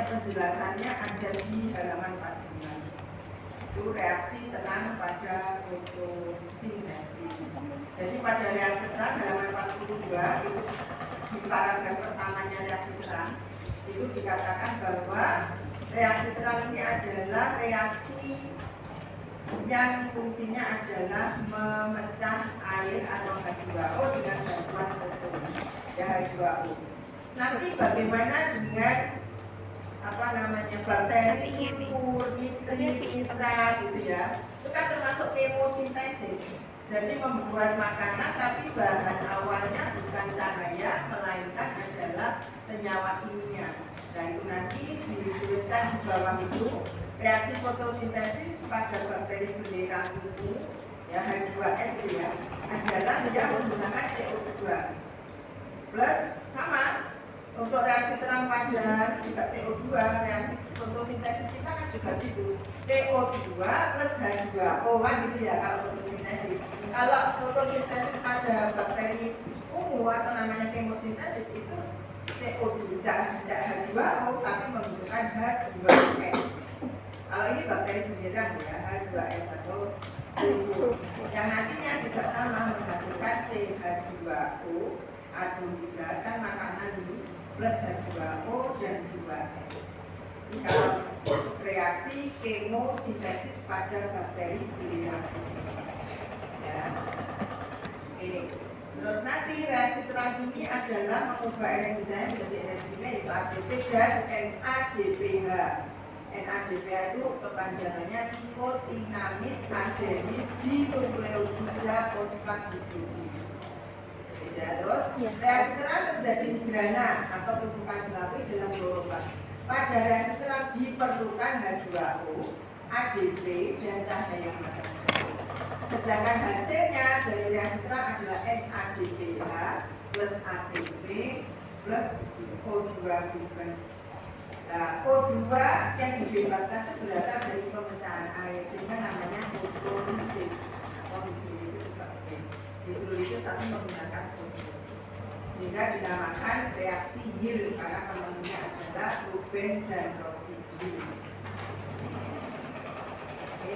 penjelasannya ada di halaman 42. Itu reaksi terang pada fotosintesis. Jadi pada reaksi terang halaman 42 itu di paragraf pertamanya reaksi terang itu dikatakan bahwa reaksi terang ini adalah reaksi yang fungsinya adalah memecah air atau H2O dengan bantuan foton, ya H2O. Nanti bagaimana dengan bakteri, sulfur, nitrit, nitrat gitu ya, itu kan termasuk kemosintesis. Jadi membuat makanan tapi bahan awalnya bukan cahaya melainkan adalah senyawa kimia. Nah itu nanti dituliskan di bawah itu reaksi fotosintesis pada bakteri belerang itu ya H2S itu ya adalah tidak menggunakan CO2 plus sama. Untuk reaksi terang padan juga CO2, reaksi fotosintesis kita kan juga gitu CO2 plus H2O kan gitu ya kalau fotosintesis. Kalau fotosintesis pada bakteri ungu atau namanya kemosintesis itu CO2 tidak H2O tapi menggunakan H2S. Kalau ini bakteri belerang ya H2S atau sulfur yang nantinya juga sama menghasilkan CH2O atom hidrat kan makanan ini plus H2O dan 2S. Ini kalau reaksi kemosintesis pada bakteri belerang. Ya. Ini. Terus nanti reaksi terang ini adalah mengubah energi cahaya menjadi energi kimia yaitu ATP dan NADPH. NADPH itu kepanjangannya nikotinamid adenin dinukleotida fosfat hidrogen. Terus reaksi terang terjadi di grana atau tumpukan batu dalam kloroplast. Pada reaksi terang diperlukan H2O, ADP dan cahaya matahari. Sedangkan hasilnya dari reaksi terang adalah NADPH plus ATP plus O2 bebas. Nah, O2 yang dibebaskan itu berasal dari pemecahan air sehingga namanya hidrolisis atau hidrolisis juga oke. Hidrolisis tapi menggunakan foton sehingga dinamakan reaksi Hill karena penemunya adalah Ruben dan Robbie. Oke,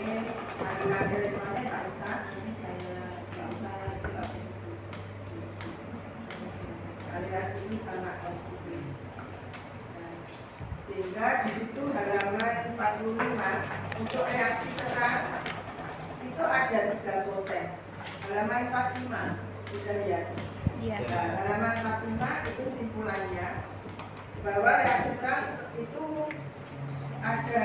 aliran elektronnya nggak usah, ini saya nggak usah aliran sini sama konsiklis. Sehingga di situ halaman 45 untuk reaksi terang itu ada 3 proses. Halaman 45 sudah lihat. Nah, halaman 45 itu simpulannya bahwa reaksi terang itu ada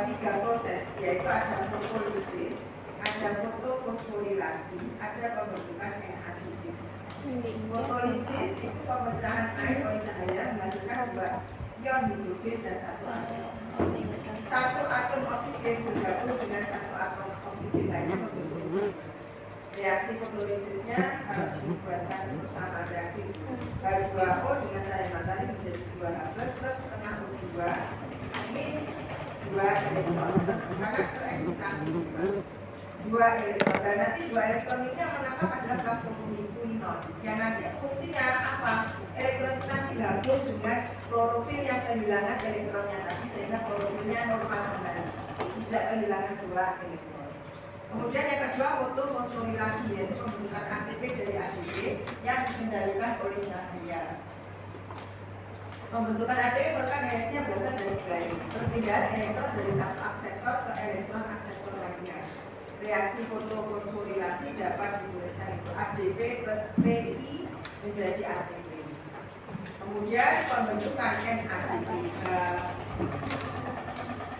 3 proses, yaitu ada fotolisis, ada fotofosforilasi, ada pembentukan NADP. Fotolisis itu pemecahan air oleh cahaya menghasilkan 2 ion hidrogen dan 1 atom. 1 atom oksigen bergabung dengan 1 atom oksigen lainnya membentuk. Reaksi fotolisisnya kalau dibuatkan bersama reaksi H2O dengan cahaya matahari menjadi 2H plus setengah O2 min 2 elektron karena tereksitasi 2 elektron dan nanti 2 elektron ini yang menangkap adalah gas quinol yang nanti fungsinya apa? Elektron itu nanti gabung dengan klorofil yang kehilangan elektronnya tadi sehingga klorofilnya normal kembali tidak kehilangan 2 elektron. Kemudian yang kedua fotofosforilasi yaitu pembentukan ATP dari ADP yang dikendalikan oleh cahaya. Pembentukan ATP merupakan reaksi yang berasal dari perpindahan elektron dari satu akseptor ke elektron akseptor lainnya. Reaksi fotofosforilasi dapat dituliskan itu ADP plus PI menjadi ATP. Kemudian pembentukan NADPH.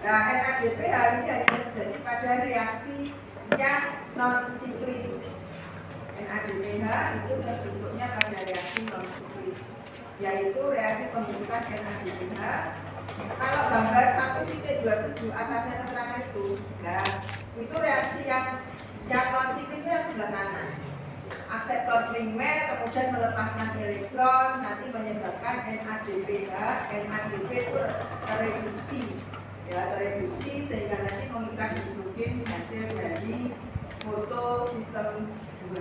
Nah, NADPH ini hanya terjadi pada reaksi yang non-siklis. NADPH itu terbentuknya pada reaksi non-siklis, yaitu reaksi pembentukan NADPH. Kalau gambar 1.27 atasnya keterangan itu, nah itu reaksi yang non-siklisnya sebelah kanan. Akseptor primer kemudian melepaskan elektron, nanti menyebabkan NADPH, NADP itu tereduksi. Ya, tereduksi sehingga nanti mengikat hidrogen hasil dari fotosistem 2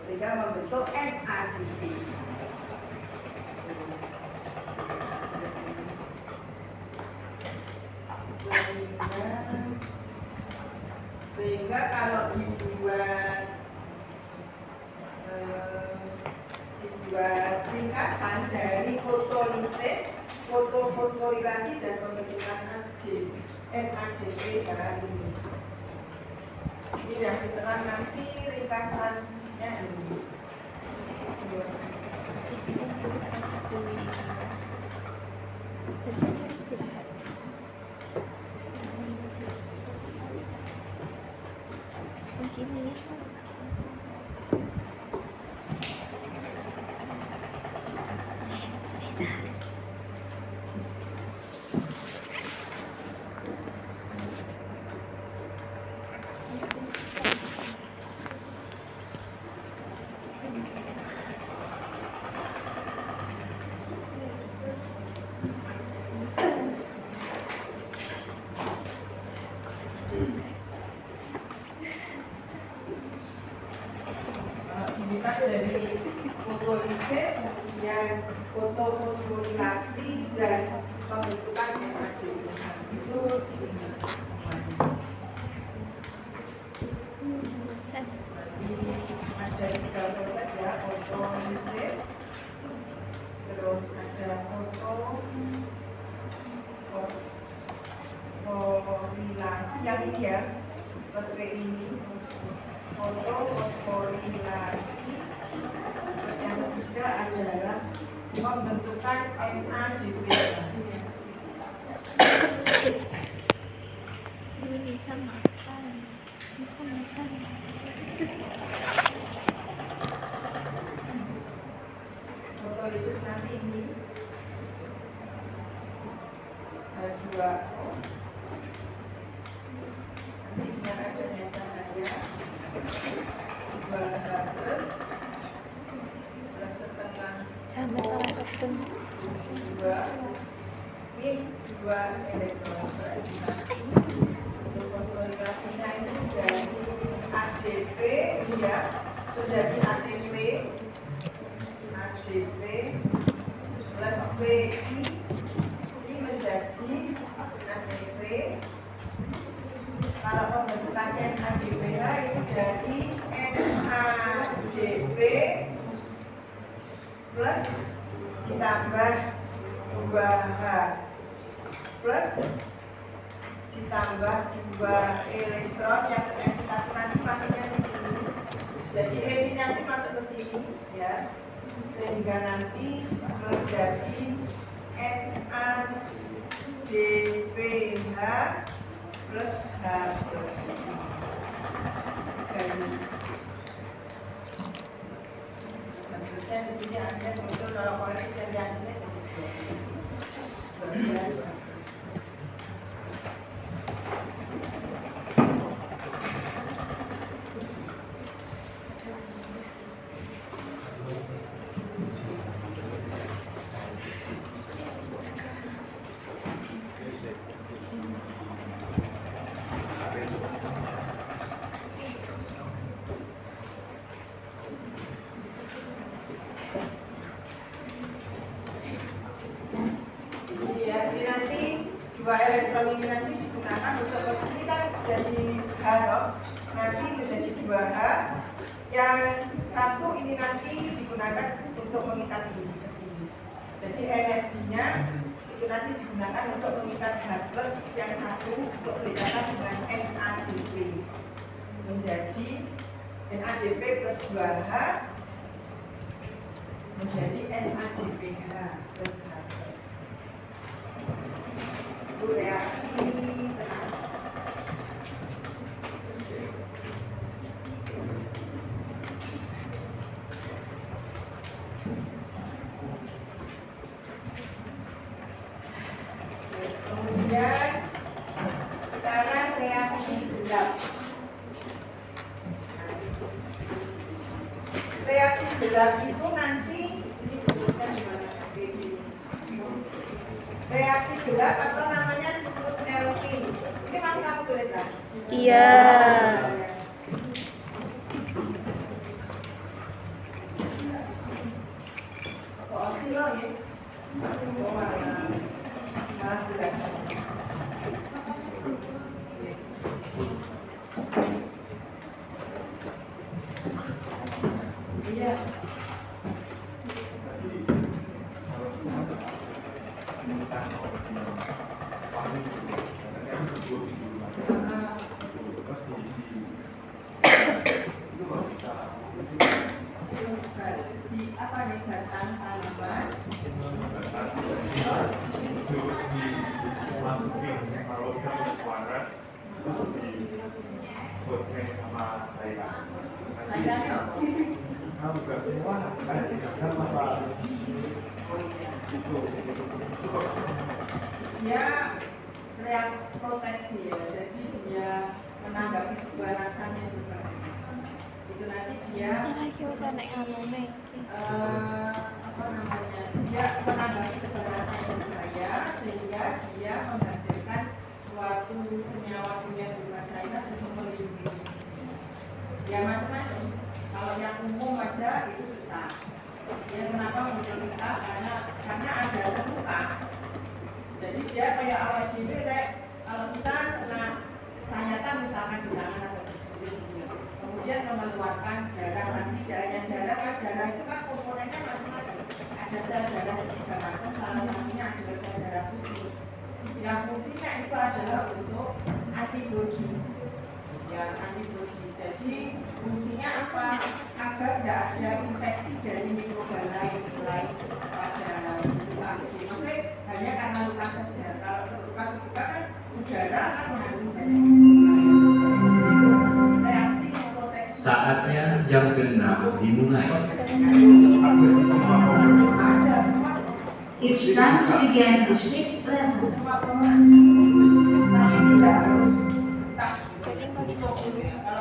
sehingga membentuk NADP. sehingga kalau dibuat ringkasan dari fotolisis, fotofosforilasi dan pembentukan NADP ini. Ini reaksi terang nanti ringkasannya ini. Dari fotolisis, kemudian fotofosforilasi dan pembentukan NADP itu ada 3 proses ya, fotolisis, terus ada fotofosforilasi yang ini ya, plus P ini fotofosforilasi. Terus yang ketiga adalah pembentukan NADP. Bisa makan. Fotolisis nanti ini ada 2 nanti biar ada cahaya 2 harus setengah Sama satu. 2 ini 2 elektron bereksitasi. Untuk fosforilasinya ini dari ADP ya menjadi ATP plus PI ini menjadi ATP. Kalau pembentukan NADPH itu dari NADP plus ditambah 2H plus ditambah 2 elektron yang tereksitasi nanti masuknya ke sini. Jadi ini nanti masuk ke sini ya, sehingga nanti menjadi NADPH plus H plus bagusnya di sini ada betul kalau koefisien reaksinya jadi 12. Dua elektron ini nanti digunakan untuk ini kan jadi H nanti menjadi 2H, yang satu ini nanti digunakan untuk mengikat ini ke sini. Jadi energinya itu nanti digunakan untuk mengikat H plus yang satu untuk berikatan dengan NADP menjadi NADP plus 2H menjadi NADPH plus H plus. Itu reaksi kemudian sekarang reaksi gelap. Reaksi gelap itu nanti sini tuliskan di mana? Reaksi gelap atau namanya siklus Kelvin. Ini masih kamu tulis kan? Iya. Kok silo ya? Malah jelas. tentang wangi gitu. Karena kan berburu di rumah. Terus diisi. Itu kalau bisa. Di apa nih batang tanaman? Masukin kalau udah waras terus dibuatnya sama cairan. Kamu gak semua kan masalah itu Dia reaksi proteksi ya, jadi dia menanggapi sebuah rasanya juga. Itu nanti dia apa namanya? Dia menanggapi sebuah rasa yang berbahaya sehingga dia menghasilkan suatu senyawa kimia berupa cairan untuk melindungi. Ya macam-macam. Kalau yang umum aja itu getah. Dia kenapa muncul getah? Karena ada luka. Jadi dia kayak awal diri deh. Kalau kita kena sayatan misalkan di tangan atau di sekeliling, kemudian mengeluarkan darah, nanti darah itu kan komponennya macam-macam. Ada sel darah yang tiga macam, salah satunya adalah sel darah putih. Yang fungsinya itu adalah untuk antibodi. Ya, antibodi. Jadi fungsinya apa? Agar tidak ada infeksi dari mikroba lain selain pada luka itu. Maksudnya hanya karena luka saja. Kalau luka kan udara kan mengandung banyak reaksi proteksi. Saatnya jam 6 dimulai. Ada semua. It's time to begin the sixth lesson. Semua pohon. Tapi tidak harus tak. Kalau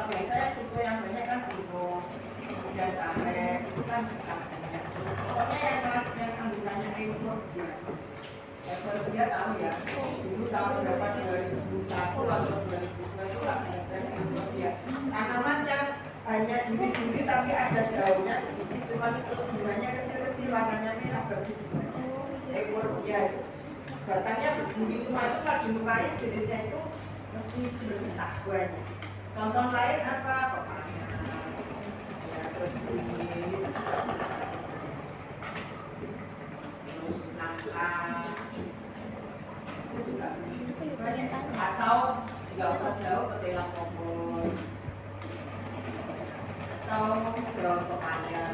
biasanya tipe yang banyak kan pinus, kemudian karet, itu kan banyak. Terus pokoknya yang kelas yang anggotanya euforbia. Euforbia tahu ya, dulu tahun berapa 2001 atau 2002 itu lah yang euforbia. Tanaman yang hanya duri-duri tapi ada daunnya sedikit, cuma itu bunganya kecil-kecil, warnanya merah, bagus banget. Euforbia itu batangnya berduri semua, itu kalau dilukai jenisnya itu mesti bergetak banyak. Contoh lain apa? Pepaya. Ya, terus bunyi itu juga. Terus nangka. Itu juga banyak. Atau nggak usah jauh ke telang pohon. Atau daun pepaya.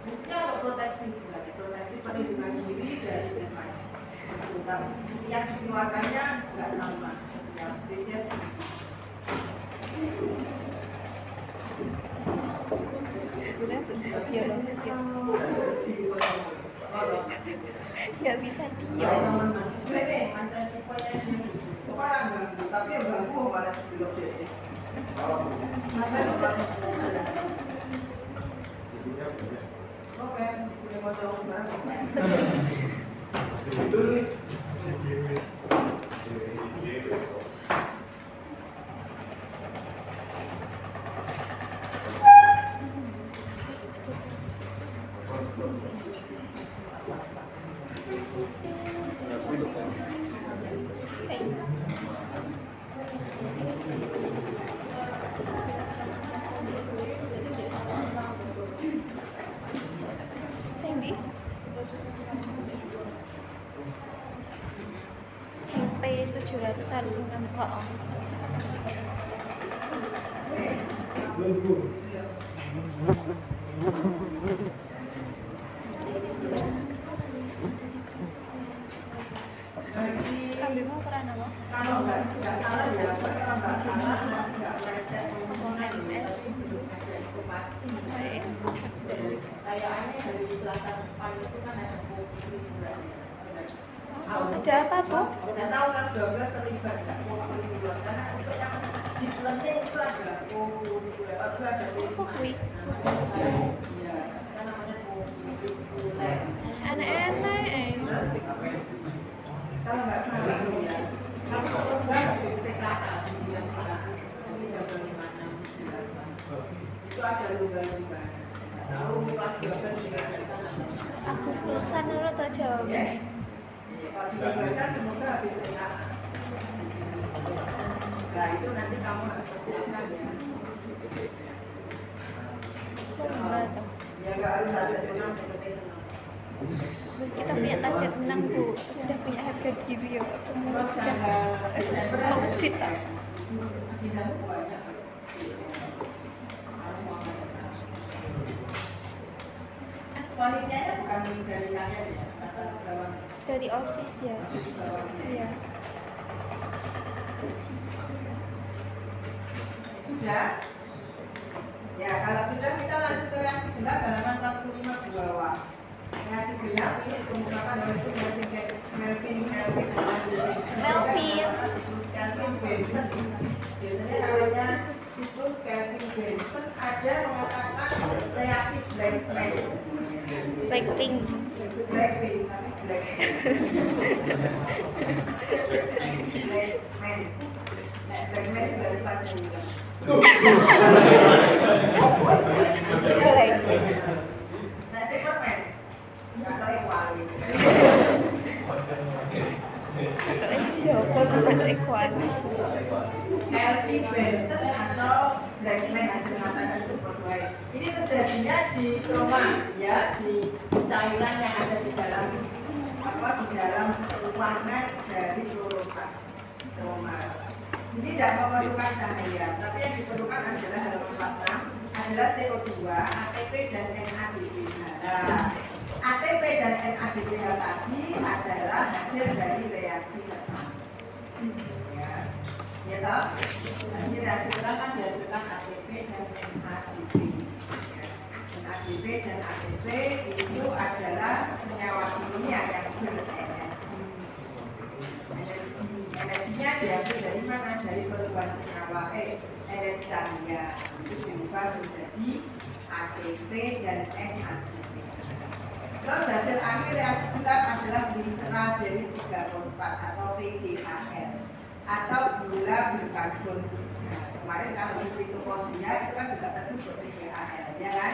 Fungsinya untuk proteksi sebenarnya, proteksi perlindungan diri dari kuman. Yang dikeluarkannya nggak sama setiap spesies. Nggak bisa Ya diam. sama sebenarnya macam tipenya ini orang ganggu tapi yang ganggu malah belum deh. Makanya banyak. Oke, udah mau jauh bareng. Sandy. Sampai 700-an enggak. Kambing mau peran apa? Kalau nggak salah ya, kalau nggak salah nggak meleset komponen tapi belum ada itu pasti. Kayaknya dari Selasa depan itu kan ada kopi liburan. Ada apa, Bu? Udah tahu kelas 12 terlibat nggak kopi liburan karena untuk yang di Kelenteng itu ada kopi liburan. Kalau itu ada Kopi. Iya, kan namanya kopi liburan. Enak-enak. Kalau nggak salah ya, kalau sebelumnya habis TKA di bulan TKA, tapi jam 5:06 itu ada lomba-lomba. Tahu kelas 12 juga kita Agustusan dulu tuh jawabnya. kalau dilibatkan semoga habis TKA. Nah itu nanti kamu harus persiapkan ya. Lomba tuh. Ya nggak harus ada jurnal seperti senang. Kita punya target menang Bu, sudah punya harga diri ya. Terus tanggal Desember Audit tak? pindah banyak. Wanitanya bukan dari kalian ya, atau bawah? Dari OSIS ya. Iya. Sudah? Ya, kalau sudah kita lanjut ke reaksi gelap halaman 45 di bawah. Reaksi gelap ini dikemukakan oleh Melvin siklus Kelvin Benson. Biasanya namanya siklus Kelvin Benson. Ada mengatakan reaksi Blackman. Blackpink. Blackpink, tapi Blackman. Blackman itu dari pacar juga. Jelek. Nah, Superman atau Equali. Atau Ekuan. Kelvin Benson atau Blackman yang mengatakan itu berbaik. Ini terjadinya di stroma, ya, di cairan yang ada di dalam di dalam ruangan dari kloroplas stroma. Ini tidak memerlukan cahaya, tapi yang diperlukan adalah halaman 46 adalah CO2, ATP dan NADPH. Nah, ATP dan NADPH tadi adalah hasil dari reaksi pertama. Ya, ya toh? Ini reaksi pertama kan dihasilkan ATP dan NADP. Ya. NADP dan ATP itu adalah senyawa kimia yang berenergi. Energinya diambil dari mana? Dari perubahan senyawa energi cahaya itu diubah menjadi ATP dan NADP. Terus hasil akhir reaksi gelap adalah gliserol dari 3 fosfat atau PGHR atau gula berkarbon. Nah, kemarin kalau di mitokondria itu kan juga terbentuk PGHR, ya kan?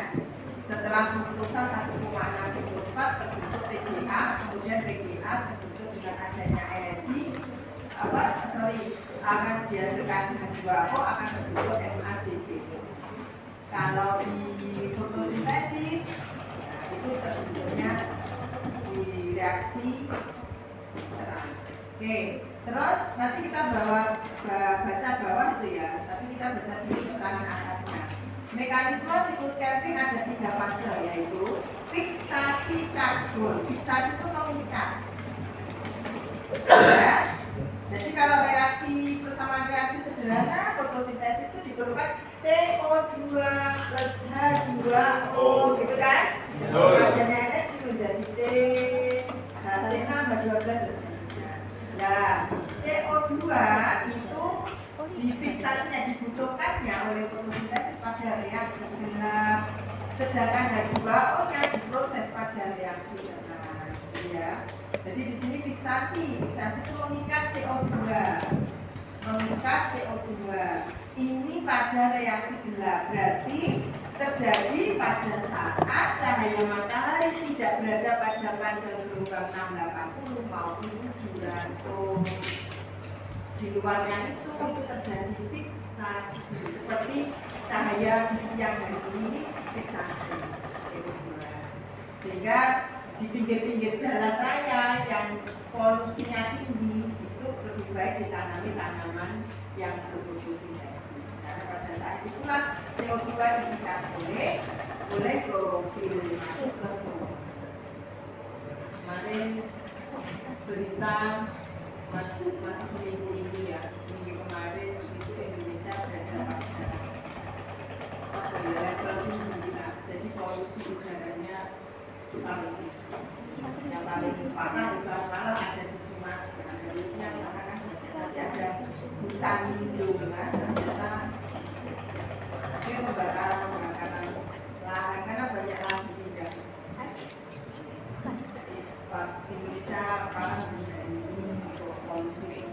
Setelah pengutusan 1,6 fosfat terbentuk PGA, kemudian PGA terbentuk dengan adanya energi akan dihasilkan H2O akan terbentuk NADP. Kalau di fotosintesis itu terbentuknya di reaksi terang. Oke, terus nanti kita baca bawah itu ya, tapi kita baca di keterangan atasnya. Mekanisme siklus Kelvin ada 3 fase, yaitu fiksasi karbon. Fiksasi itu mengikat. Ya. Jadi kalau reaksi persamaan reaksi sederhana fotosintesis itu diperlukan CO2 plus H2O, gitu kan? Adanya energi menjadi C, C6H12 dan seterusnya. Nah, CO2 itu difiksasinya dibutuhkannya oleh fotosintesis pada reaksi gelap, sedangkan H2O-nya diproses pada reaksi terang. Ya. Jadi di sini fiksasi itu mengikat CO2, ini pada reaksi gelap, berarti terjadi pada saat cahaya matahari tidak berada pada panjang gelombang 680 maupun 700. Di luarnya itu terjadi fiksasi, seperti cahaya di siang hari ini fiksasi CO2. Sehingga di pinggir-pinggir jalan raya yang polusinya tinggi itu lebih baik ditanami tanaman yang berfotosintesis. Karena pada saat itulah CO2 diikat oleh klorofil masuk ke stroma. Kemarin berita masih seminggu ini ya, minggu kemarin itu Indonesia berada pada level tinggi. Jadi polusi udaranya yang paling parah itu malah ada di Sumatera. Harusnya karena kan masih ada hutan lindung kan, ternyata ini pembakaran lahan karena banyak lahan tidak. Indonesia parah ini untuk polusi.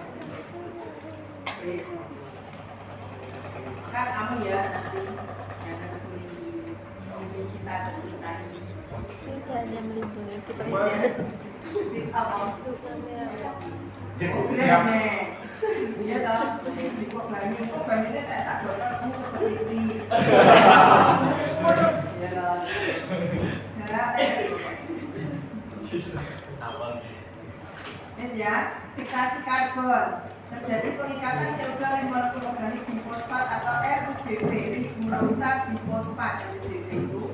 Kan kamu ya nanti yang harus melindungi kita tercinta ini. Kita hanya melindungi kita Iya dong, kok banyak tak sak botol kamu kepipis. Iya dong. Yes ya, fiksasi karbon. Terjadi pengikatan CO2 oleh molekul organik bifosfat atau RUBP, ribonusa bifosfat RUBP itu,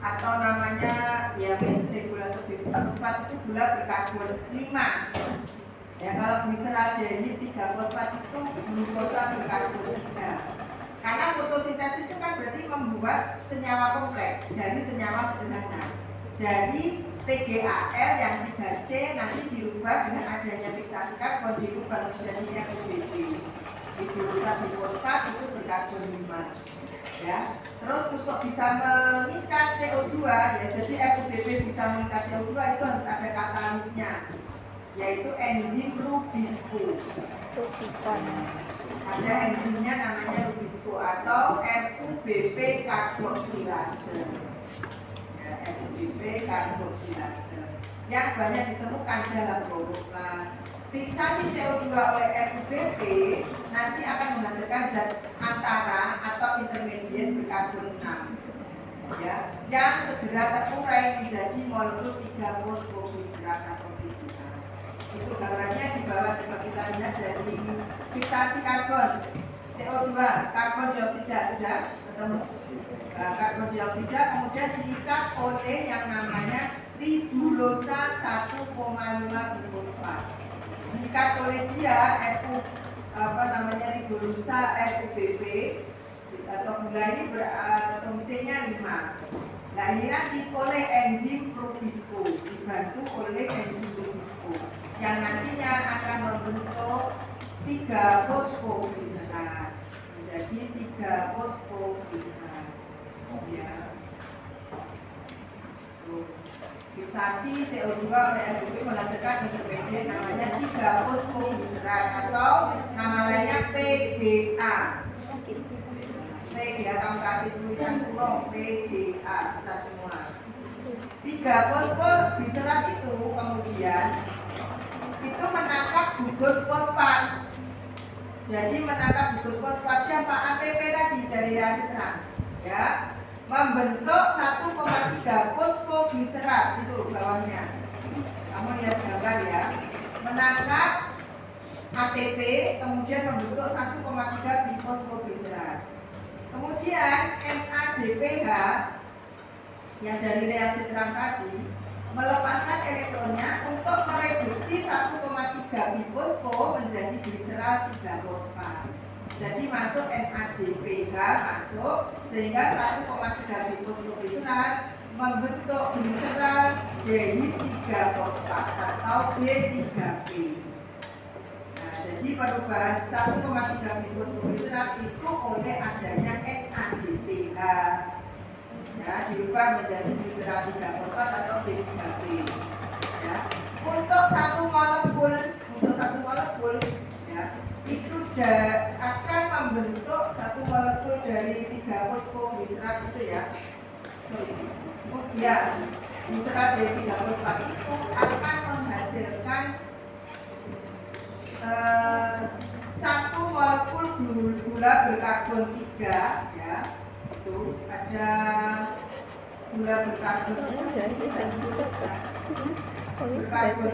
atau namanya ya regulase bifosfat itu gula berkarbon 5. Ya kalau gliseraldehyid 3 fosfat itu glukosa berkarbon 3. Karena fotosintesis itu kan berarti membuat senyawa kompleks dari senyawa sederhana. Dari PGAL yang 3C nanti dirubah dengan adanya fiksasi karbon dirubah menjadi RUBP. Ribonusa bifosfat itu berkarbon 5. Ya. Terus untuk bisa mengikat CO2 ya, jadi RUBP bisa mengikat CO2 itu harus ada katalisnya, yaitu enzim Rubisco. Ada enzimnya namanya Rubisco atau RUBP karboksilase. Ya, RUBP karboksilase yang banyak ditemukan dalam kloroplas. Fiksasi CO2 oleh RUBP nanti akan menghasilkan zat antara atau intermediate berkarbon 6 ya, yang segera terurai menjadi molekul 3 fosfoglycerat atau PGA. Itu gambarnya di bawah, coba kita lihat dari fiksasi karbon CO2, karbon dioksida sudah ketemu. Karbon dioksida kemudian diikat oleh yang namanya ribonusa 1,5 bifosfat. Diikat oleh dia ribonusa RUBP atau gula ini atom C-nya 5. Nah ini nanti oleh enzim Rubisco, dibantu oleh enzim Rubisco yang nantinya akan membentuk 3 fosfoglycerat menjadi 3 fosfoglycerat. Ya. Fiksasi CO2 oleh RUBP menghasilkan intermediate namanya 3 fosfoglycerat atau nama lainnya PGA. PGA, kamu kasih tulisan kurung PGA bisa semua. 3 fosfoglycerat itu kemudian itu menangkap gugus fosfat. Jadi menangkap gugus fosfat siapa? ATP tadi dari reaksi terang. Ya. Membentuk 1,3 fosfoglycerat itu bawahnya. Kamu lihat gambar ya. Menangkap ATP kemudian membentuk 1,3 bifosfoglycerat. Kemudian NADPH yang dari reaksi terang tadi melepaskan elektronnya untuk mereduksi 1,3 bifosfo menjadi gliseral 3 fosfat. Jadi masuk NADPH masuk sehingga 1,3 bifosfoglycerat membentuk gliseral dehyid 3 fosfat atau B3P. Nah, jadi perubahan 1,3 bifosfoglycerat itu oleh adanya NADPH. Ya, dirubah menjadi gliseral 3 fosfat atau B3P. Ya. Untuk satu molekul ya, itu akan membentuk satu molekul dari 3 fosfoglycerat itu ya. Ya, gliseral dari 3 fosfat itu akan menghasilkan satu molekul gula berkarbon 3 ya. Itu ada gula berkarbon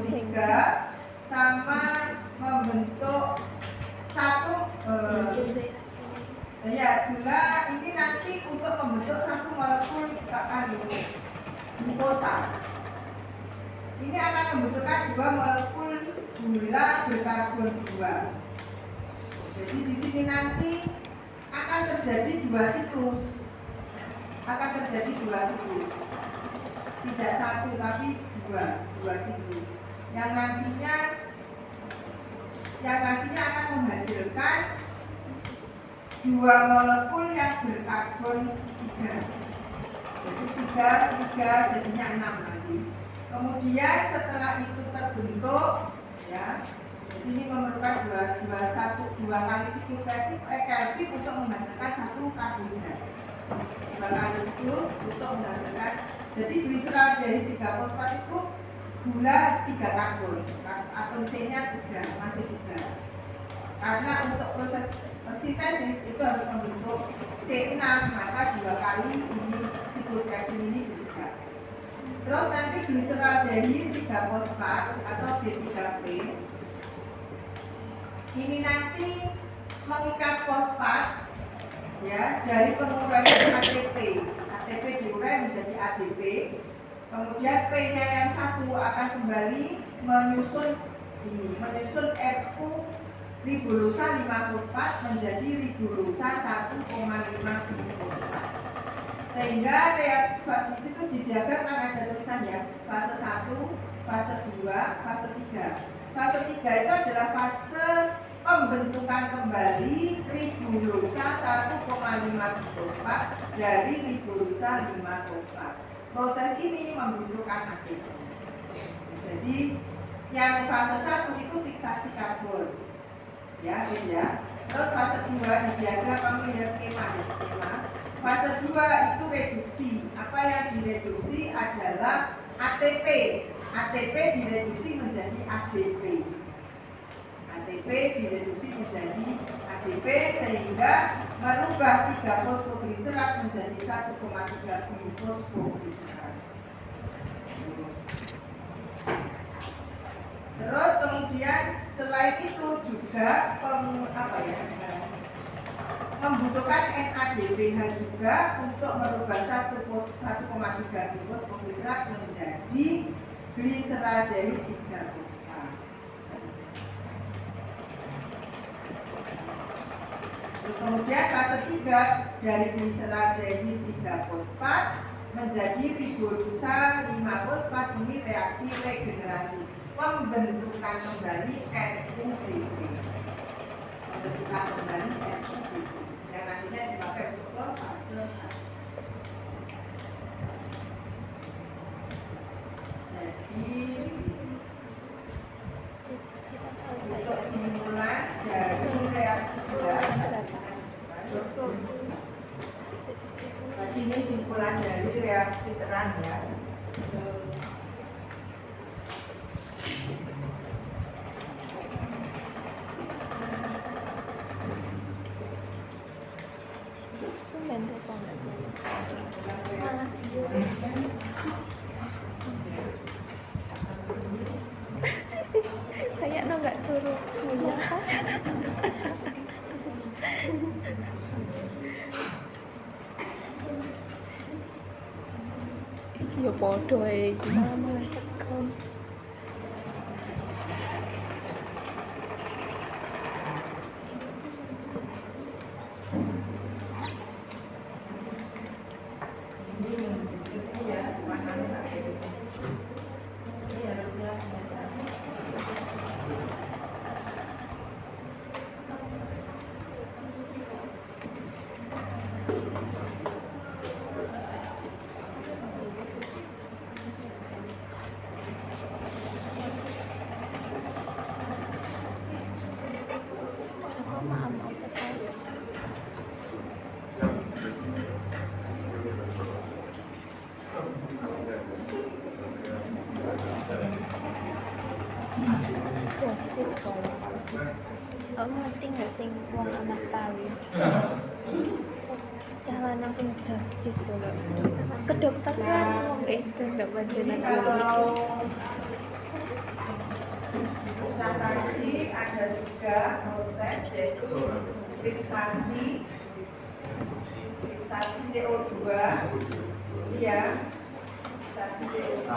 3 sama membentuk satu ya gula ini nanti untuk membentuk satu molekul glukosa. Ini akan membutuhkan 2 molekul gula berkarbon 2. Jadi di sini nanti akan terjadi 2 siklus. Tidak satu tapi dua siklus. Yang nantinya akan menghasilkan 2 molekul yang berkarbon 3. Jadi 3 jadinya 6 nanti. Kemudian setelah itu terbentuk ya, jadi ini memerlukan 2 kali siklus Kelvin untuk menghasilkan 1 karbohidrat. 2 kali siklus untuk menghasilkan. Jadi gliseral dari 3 fosfat itu gula 3 karbon, atom C-nya 3, masih 3. Karena untuk proses sintesis itu harus membentuk C6, maka 2 kali ini siklus Kelvin ini 3. Terus nanti gliseraldehid 3 fosfat atau B3P ini nanti mengikat fosfat ya dari penguraian ATP. ATP diurai menjadi ADP. Kemudian P-nya yang satu akan kembali menyusun RU ribulosa 5 fosfat menjadi ribulosa 1,5 fosfat. Sehingga reaksi fase itu di diagram kan ada tulisannya fase 1, fase 2, fase 3. Fase 3 itu adalah fase pembentukan kembali ribulosa 1,5 fosfat dari ribulosa 5 fosfat. Proses ini membutuhkan ATP. Jadi yang fase 1 itu fiksasi karbon. Ya, ya. Terus fase 2 di diagram kamu lihat skema. Fase 2 itu reduksi. Apa yang direduksi adalah ATP. ATP direduksi menjadi ADP. ATP direduksi menjadi ADP sehingga merubah 3 fosfogliserat menjadi 1,3 fosfogliserat. Terus kemudian selain itu juga membutuhkan NADPH juga untuk merubah 1,3 fosfogliserat menjadi gliseraldehid 3 fosfat. Terus kemudian fase 3 dari gliseraldehid 3 fosfat menjadi ribulosa 5 fosfat. Ini reaksi regenerasi pembentukan kembali RUBP. Pembentukan kembali RUBP yang nantinya dipakai untuk fase 1. Jadi untuk simulan dari reaksi Jadi ini simpulan dari reaksi terang ya. Terus kayak no nggak turun apa ya bodoh gimana malah tekan ngerti nggak sing wong anak tahu jangan langsung justice dulu kedokteran wong itu nggak Jadi baca kalau usaha tadi ada 3 proses yaitu fiksasi CO2 ya fiksasi CO2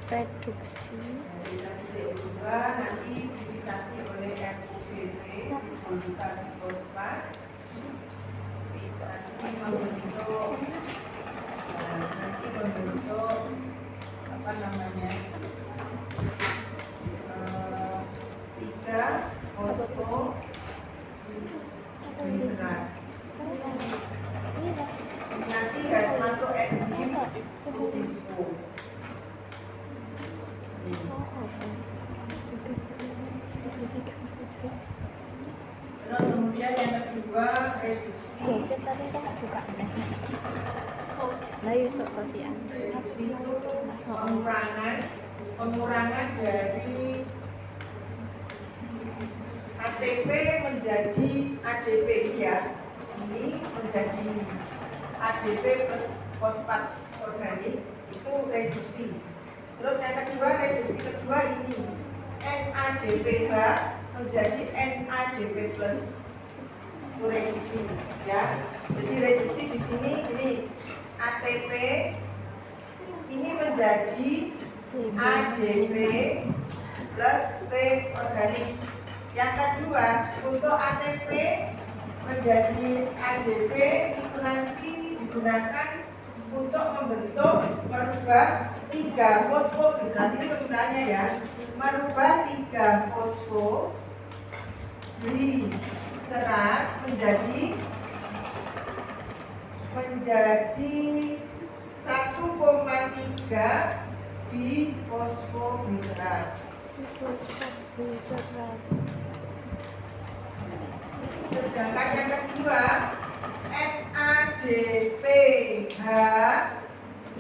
reduksi fiksasi CO2 nanti difiksasi oleh RUBP ribulosa fosfat nanti membentuk apa namanya 3 fosfogliserat. Nanti harus masuk enzim disco. Terus kemudian yang kedua reduksi. Reduksi itu pengurangan dari ATP menjadi ADP ya. Ini menjadi ini. ADP plus fosfat organik itu reduksi. Terus yang kedua, reduksi kedua ini NADPH menjadi NADP plus, itu reduksi ya. Jadi reduksi di sini ini ATP ini menjadi ADP plus P organik. Yang kedua, untuk ATP menjadi ADP itu nanti digunakan untuk membentuk merubah 3 fosfoglisrat. Ini kegunaannya ya, merubah 3 fosfoglisrat menjadi 1,3 bifosfoglisrat. Fosfat glycerat. Sedangkan yang kedua NADPH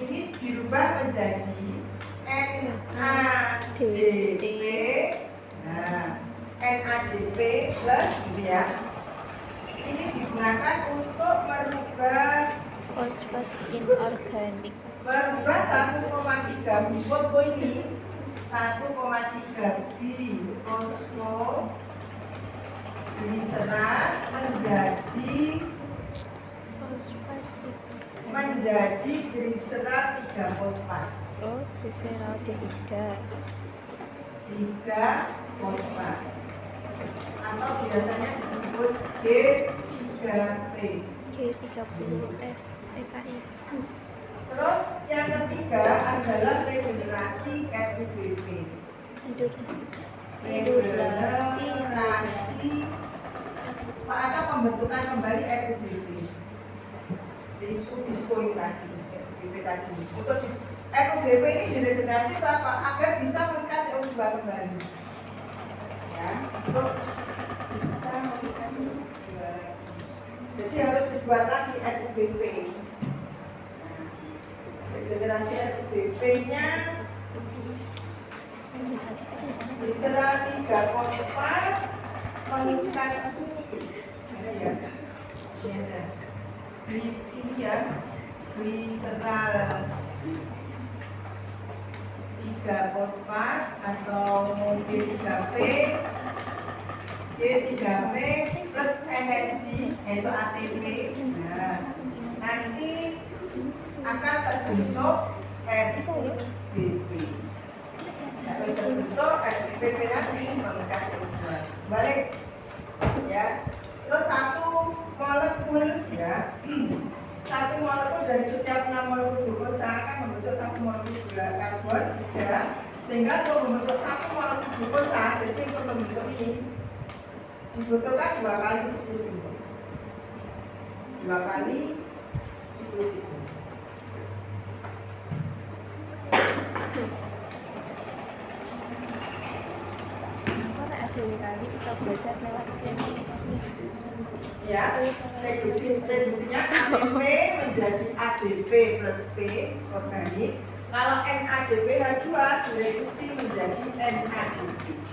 ini dirubah menjadi NADP. Nah, NADP plus gitu ya. Ini digunakan untuk merubah Fosfat inorganik. 1,3 bifosfo ini 1,3 bifosfoglisrat menjadi gliserat 3 fosfat. Oh, gliseraldehyda. 3 fosfat. Atau biasanya disebut G3P. G30F PKI. Terus yang ketiga adalah regenerasi RUBP. Regenerasi atau pembentukan kembali RUBP. Itu diskoin tadi, RUBP tadi. Untuk RUBP ini diregenerasi apa? Agar bisa mengikat CO2 kembali. Ya, untuk bisa mengikat CO2. Jadi harus dibuat lagi RUBP. Regenerasi RUBP-nya gliserat 3 fosfat mengikat ada ya, ini aja ini ya, gliserat 3 fosfat atau G3P plus energi yaitu ATP. Nah, nanti akan terbentuk RUBP. Harus terbentuk RUBP nanti mengikat CO2. Balik ya. Terus satu molekul ya. Satu molekul dari setiap 6 molekul glukosa akan membentuk 1 molekul gula karbon ya. Sehingga untuk membentuk 1 molekul glukosa, jadi untuk membentuk ini dibutuhkan 2 kali siklus ini. 2 kali siklus itu. Kali kita belajar lewat ini. Ya, reduksinya ATP menjadi ADP plus P organik. Kalau NADPH2 direduksi menjadi NADP.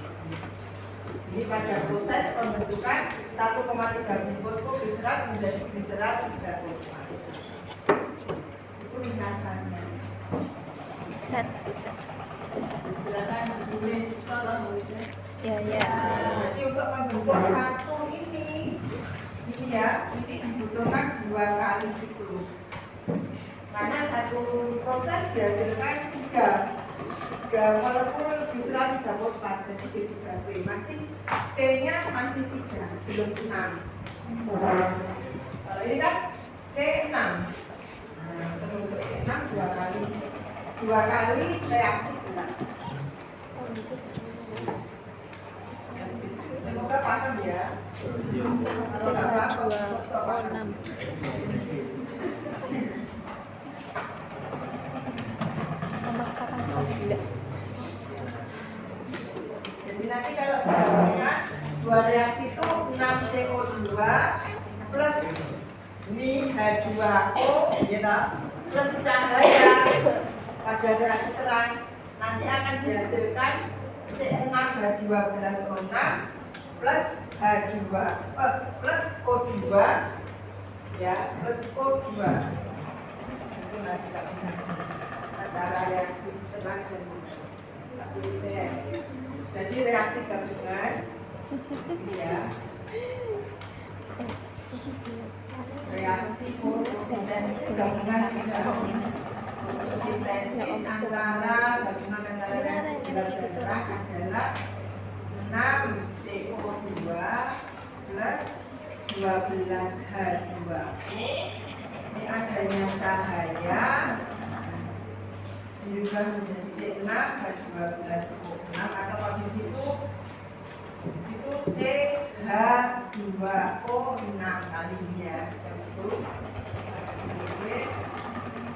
Ini pada proses pembentukan 1,3 bifosfoglisrat menjadi gliserat 3 fosfat. Itu ringkasannya. Silakan ditulis soal tulisnya. Ya. Jadi untuk membentuk satu ini ya, ini dibutuhkan 2 kali siklus. Karena satu proses dihasilkan 3 molekul gliserat 3 fosfat, jadi G3P. Masih C-nya masih 3, belum 6. Kalau ini kan C6. Nah, untuk C6 2 kali reaksi ulang. Semoga paham ya. Kalau nggak paham, soal 6. Memaksakan gula. Jadi nanti kalau punya 2 reaksi itu 6CO2 plus H2O gitu, plus cahaya pada reaksi terang nanti akan dihasilkan C6H12O6 plus H2 plus O2 ya, plus O2 antara reaksi serang dan tulisan. Jadi reaksi gabungan ya, reaksi fotosintesis gabungan fotosintesis antara gabungan antara reaksi gula dan terang adalah 6 CO2 plus 12 H2O. Ini adanya cahaya diubah menjadi C6 dan 12O6 atau di situ CH2O6 kalinya itu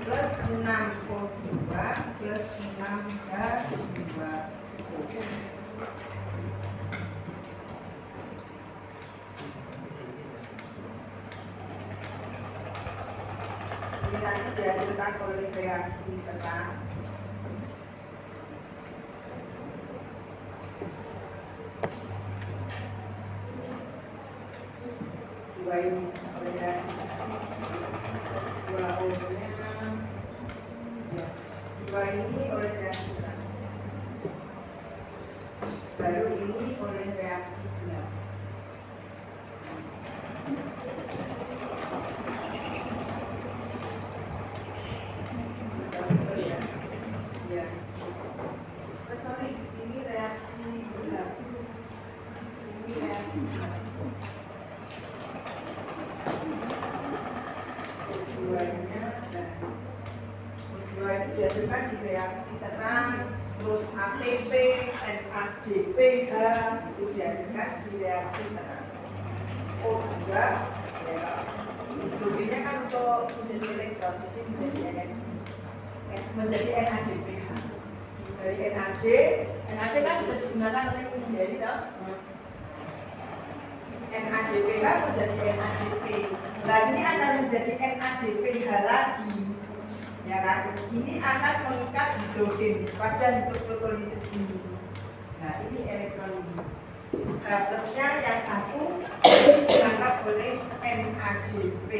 plus 6O2 plus 6H2O. Ini nanti dihasilkan oleh reaksi terang. Dua ini oleh reaksi dua O-nya, ya. Dua ini oleh reaksi terang. Baru ini oleh reaksi gelap. Ya. Sorry, ini reaksi gelap. Ini reaksi gelap. Keduanya dan kedua itu dihasilkan di reaksi terang, terus ATP, NADPH itu dihasilkan di reaksi terang. O2 ya, hidrogennya kan untuk menjadi elektron, jadi menjadi energi, menjadi NADPH. Dari NAD kan sudah digunakan oleh menjadi NADPH menjadi NADP. Nah ini akan menjadi NADPH lagi, ya kan? Ini akan mengikat hidrogen pada hidrokotolisis ini. Nah ini elektron ini. Plusnya yang satu diangkat oleh NADP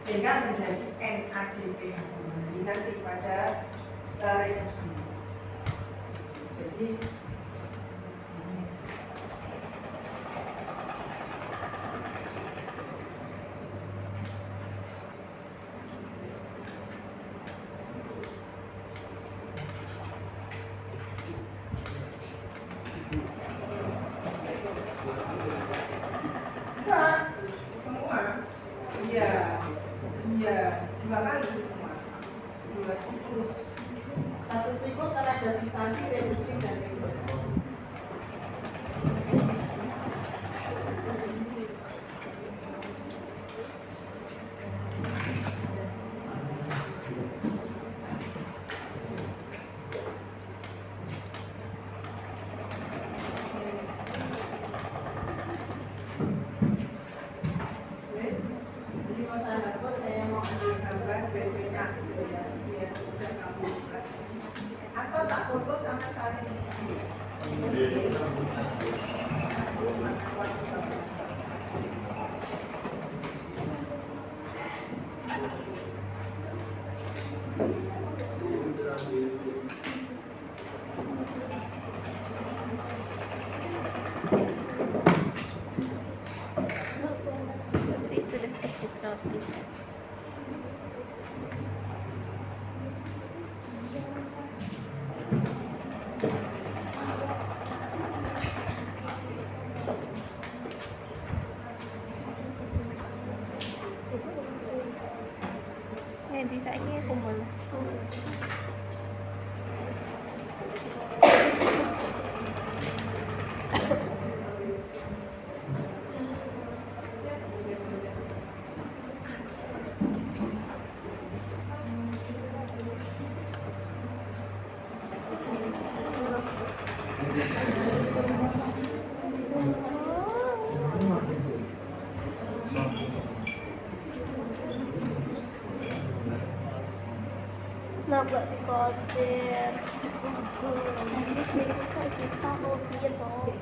sehingga menjadi NADPH kembali nanti pada reduksi. Jadi semua, iya, dua kali semua, dua siklus. Satu siklus karena ada fiksasi, reduksi, dan regenerasi. Jadi kalau saya hapus, saya mau ambil gambar BPK gitu ya, biar sudah kamu bukas. Atau tak foto sama saling. Berarti sudah terhipnotis. Nanti saya kumpul. Nggak dikonser. Nanti saya bisa hobi toh.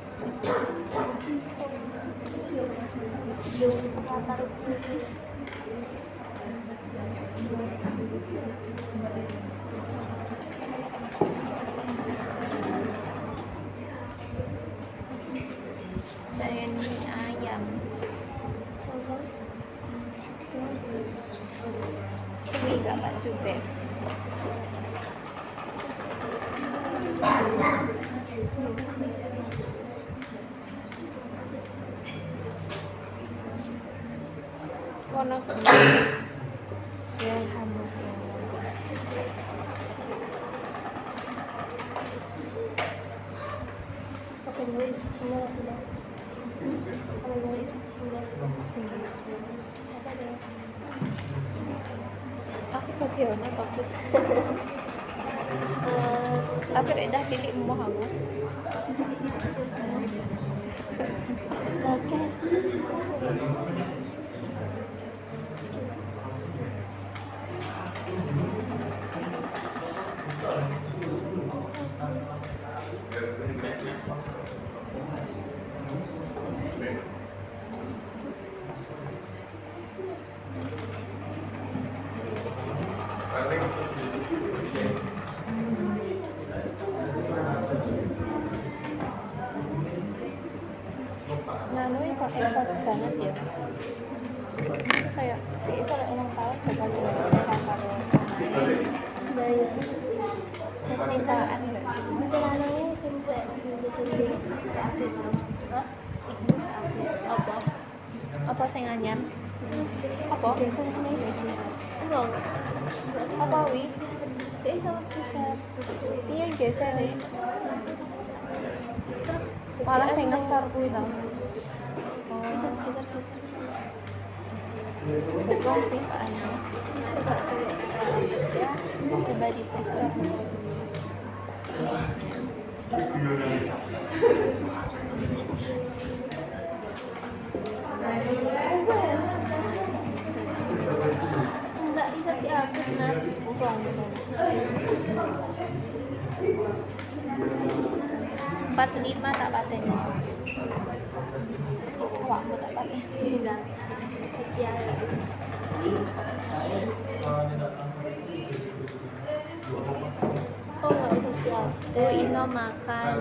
Yung taruh Saya mie ayam. Mie gak Pak Jubek. Warna kuning. Ya alhamdulillah. Oke, gue semua sudah. Kalau gue sudah. Apa deh? Aku bagiannya takut. Tapi dah pilih emuh aku. Oke. Nanu kok effort banget ya. Kayak dia kalau ulang tahun bakal jualan karo dari kecintaan nggak sih? Nanu sampai apa? Apa sing anyar? Apa? Enggak. Apa wi? Iya geser nih. Malah sing ngesor kuwi tau. Betul sih Pak Anya. Ya, coba dites. Enggak bisa diupdate nanti. Bukan. 45 tak pateni. Awakmu tak pateni. Enggak. Sekian. Oh, enggak itu siap. Tuh Ino makan.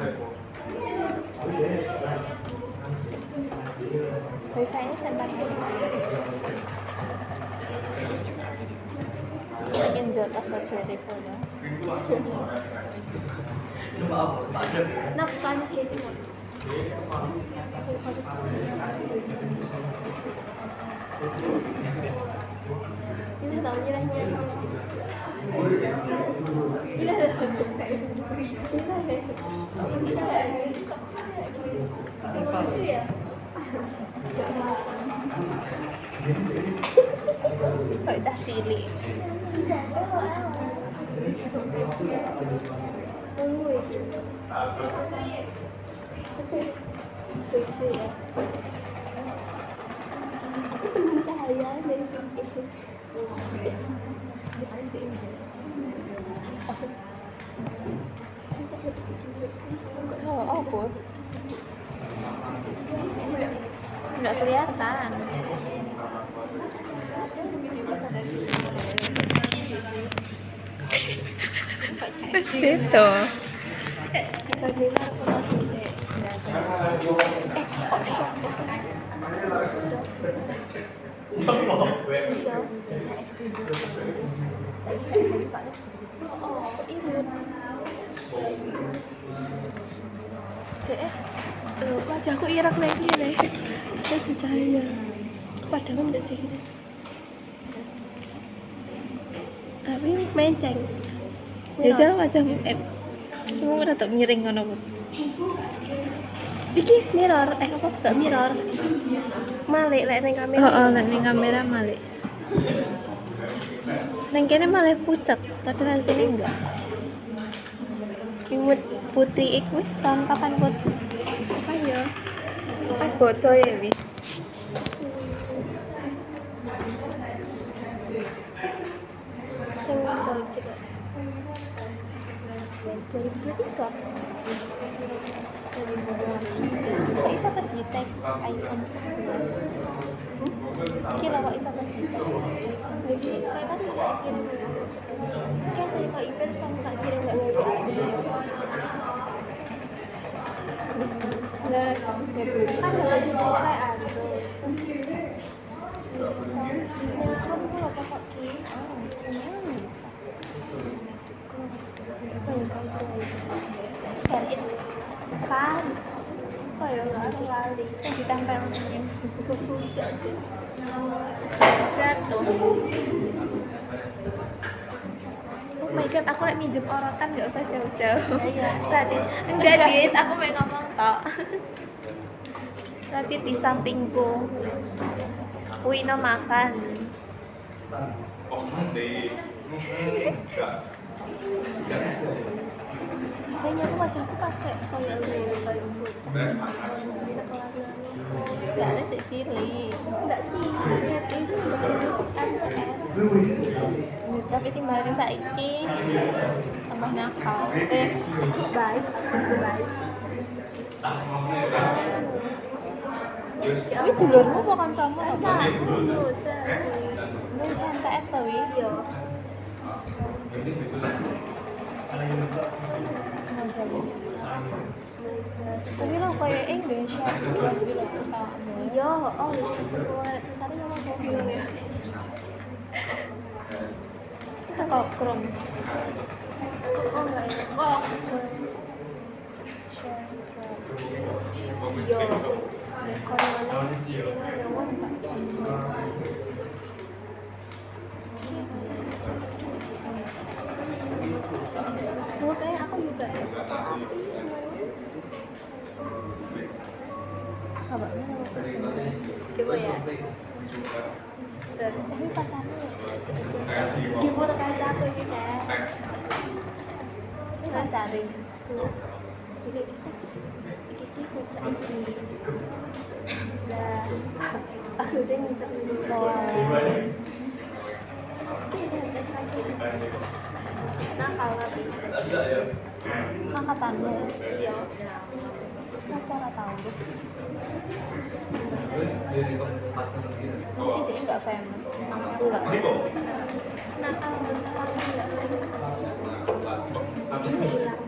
Wifi-nya sampai ingin jotos saja teleponnya. Nak kan gitu. Ini tahu nilainya. Ini ada bentuk kayak ini. Kok dah cilik. Oh, apa? Nggak kelihatan. Itu. Wajahku irak lagi deh. Saya percaya. Padahal enggak sih. Tapi menceng. Ya wajahmu semua udah tak miring ngono apa? Iki mirror, apa gak mirror? Malik lek ning kamera. Heeh, lek ning kamera malik. Neng kene malah pucat, padahal sini enggak. Imut putih iku tahun kapan put? Apa ya? Pas foto ya ini. Bisa ke detect iPhone. Kira kok iso begitu. Jadi kayak kan tak kirim. Kan saya kok event kamu tak kirim nggak WA. Nah, kan kalau di kayak ada. Kamu kalau pakai kim, apa yang kau suka? Cari kan. Kayak nggak ada lali, ditempel yang buku-buku jatuh. Oh my god, aku lagi minjem orotan nggak usah jauh-jauh. Tadi enggak dit, aku mau ngomong tok. Tadi di sampingku, Wino makan. Kayaknya aku wajahku pakai kayak bocah. Enggak ada si cili, enggak sih, itu bagus MTS. Tapi timbangan saiki tambah nakal. Baik. Tapi dulurmu mau kancamu to? Lu MTS to wi? Yo. Tapi lo kayak Indonesia iya, oh iya kesana yang mau bilang ya kita kokrom oh enggak ya, oh iya kalau tuh kayak aku juga ya apa coba ya tapi pacarnya dia mau terkait aku sih kayak kita cari ini kita ini nah aku udah ngecek dulu nakal tapi angkatanmu iya siapa nggak tahu deh mesti dia nggak famous enggak nakal enggak ini hilang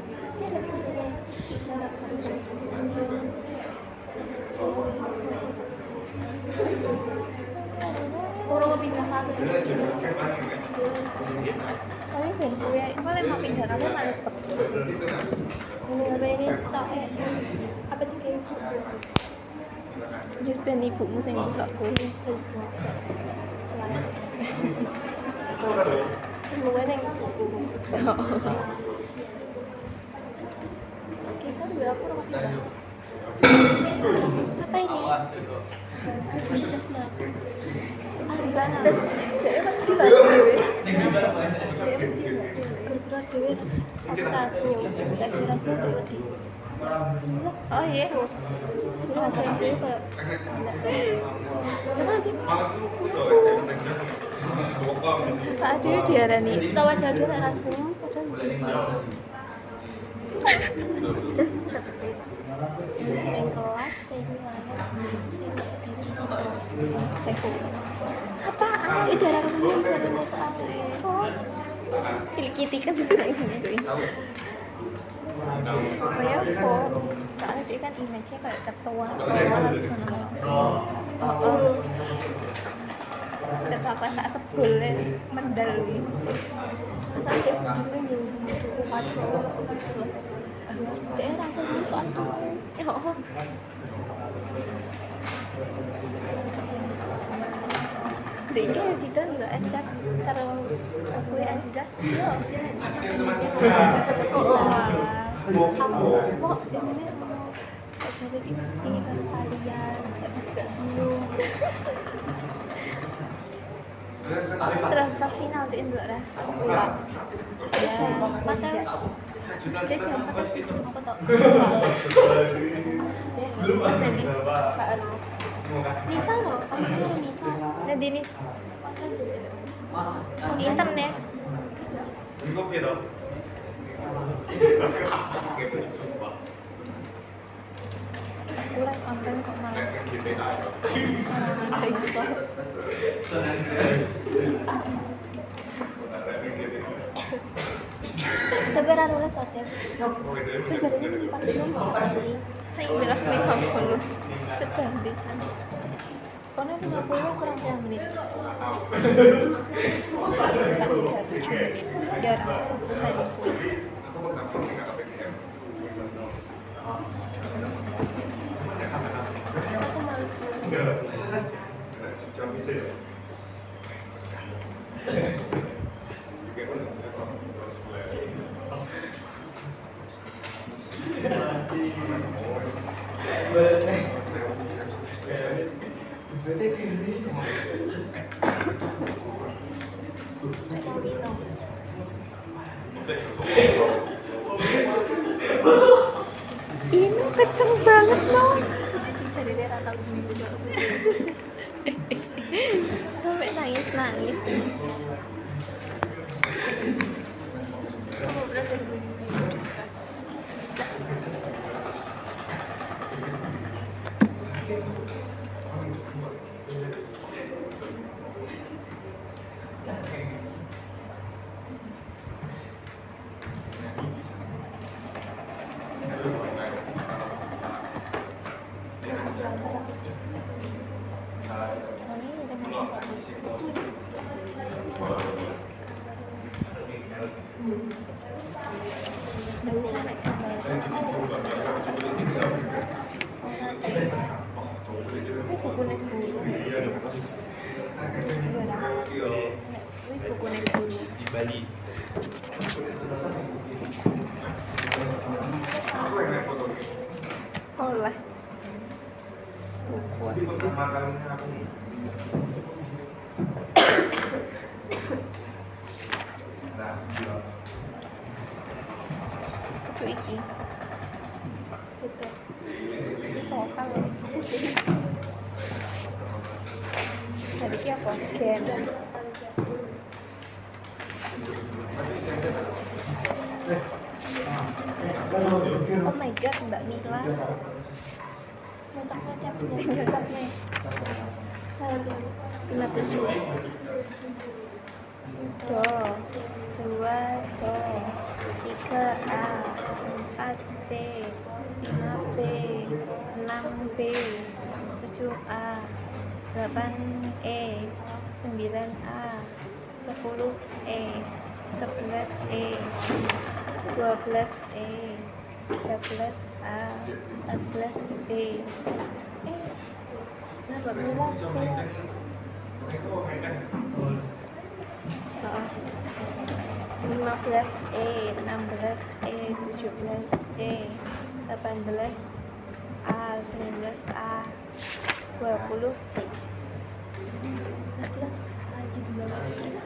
orang pindah kali tapi ben gue kalau mau pindah kali malah ini tok apa sih kayak just ben ibumu sing ngelok kuwi semua neng kita udah aku apa ini Arbana kayak apa sih lah kerja dewe aku tasnya tak kira sudah di oh iya ini macam dulu kayak karena di saat dia diarani tawa jadul rasanya padahal yang kelas apaan ijazah umum karena soalnya cilik-cilik kan sebenarnya ini kayak form soalnya dia kan image-nya kayak ketua ketua kelas tak sebelnya mendal masa dia bener nyuruh dia rasanya soalnya Dia Aziza juga accept kalau aku ya Aziza yo aku kok sebenarnya mau jadi inti kan kalian habis gak senyum terus pas final di Indo lah ya mata dia jam 4 aku tau belum ada nih Pak Arno Nisa loh, kamu tuh Nisa. Nah, Denis. Internet. aku live online kok malah iso. Tapi ra nulis aja. Itu jadinya 45 kali. Saya bilang 50 sejam bisa. Pokoknya 50 kurang 3 menit. Sudah 7 menit. Ya udah, tadi kuit. Aku males mau minum. Ini kenceng banget loh. Sing jadi dia rata dulu. Sampai nangis. Kamu berasa judis kan? Nggak bisa naik kamera. Ini buku naik dulu. Ini buku naik dulu. Di Bali. Oh lah. Buku. Pertama kalinya aku Buku iki. Gitu. Itu soal loh. Tadi ki apa? Gen. Oh my god, Mbak Mila. Nyocoknya nyocoknya. 57. Do, 2 do, 3 A, 4 C, 5 B, 6 B, 7 A, 8 E, 9 A, 10 E, 11 E, 12 E, 13 A, 14 B. Nah, Mbak Mila keluar. 15 E, 16 E, 17 C, 18 A, 19 A, 20 C.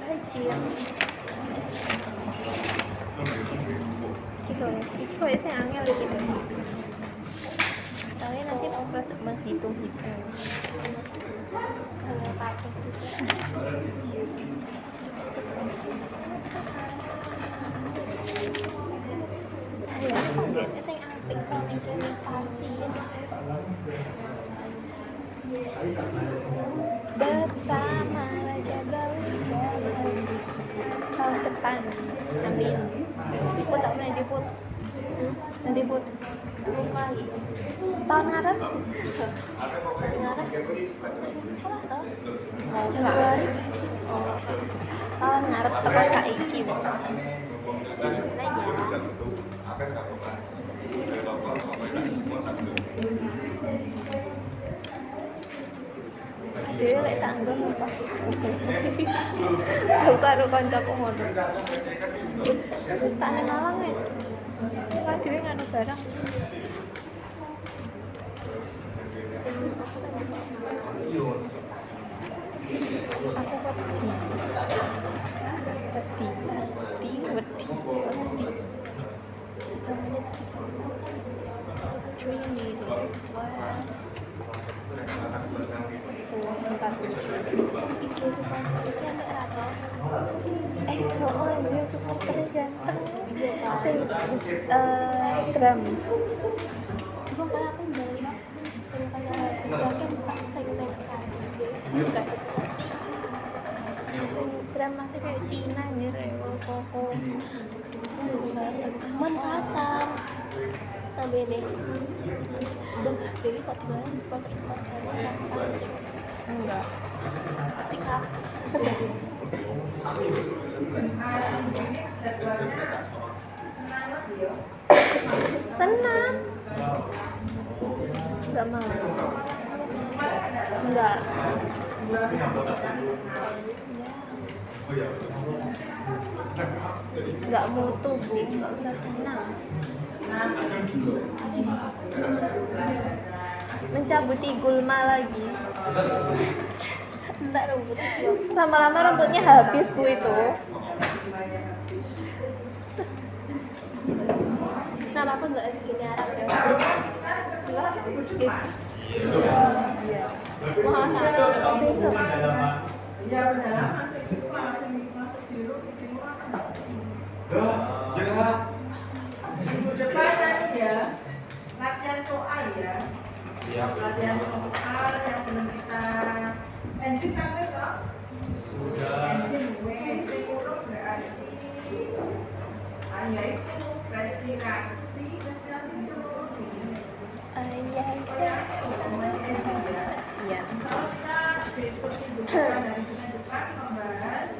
Haji Ciko ya saya angel gitu. Soalnya nanti Alfred menghitung-hitung. Kalau pakai saya kagetnya saya apik kalau ini party bersama Raja Brawijaya tahun depan, amin. Diput tak pernah diput, diput kali tahun ngarep Januari, tahun ngarep tepat saiki. Nah ya. Aduh, lek tangga apa? Aku karo kancaku ngono. Wis tak nang Malang ya. Kan dhewe nganu barang. Aku wedi. Drum. Coba aku balik. Enggak seperti drama kayak Cina anjir koko teman kasar sampai deh jadi kok tiba-tiba terus enggak sikap Ini jadwalnya senang lagi ya. senang enggak mau enggak enggak mutu bu enggak usah senang mencabuti gulma lagi enggak rambut lama-lama rambutnya habis bu itu nama aku enggak segini Arab ya wah besok Ya benar, masuk dulu di sini minggu depan nanti ya latihan soal ya. Latihan soal yang belum kita enzim kan wes toh? Enzim wes urut berarti yaitu respirasi bisa urut ini. Masih enzim ya. iya Misalnya besok minggu depan dari Senin depan membahas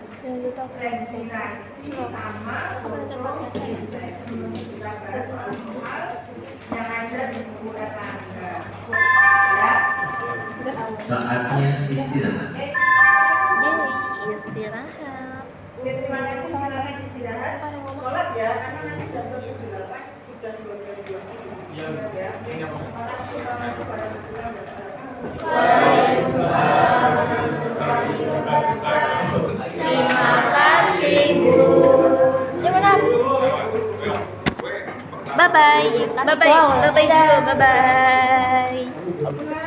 respirasi sama fotosintesis. Kita bahas soal yang ada di buku Erlangga. Ya. Saatnya istirahat. jadi istirahat Oke, terima kasih. Silakan istirahat. Sholat ya, karena nanti jam 7.08 sudah 12.20. Ya. Terima kasih warahmatullahi wabarakatuh. terima kasih bu gimana bye bye dulu bye bye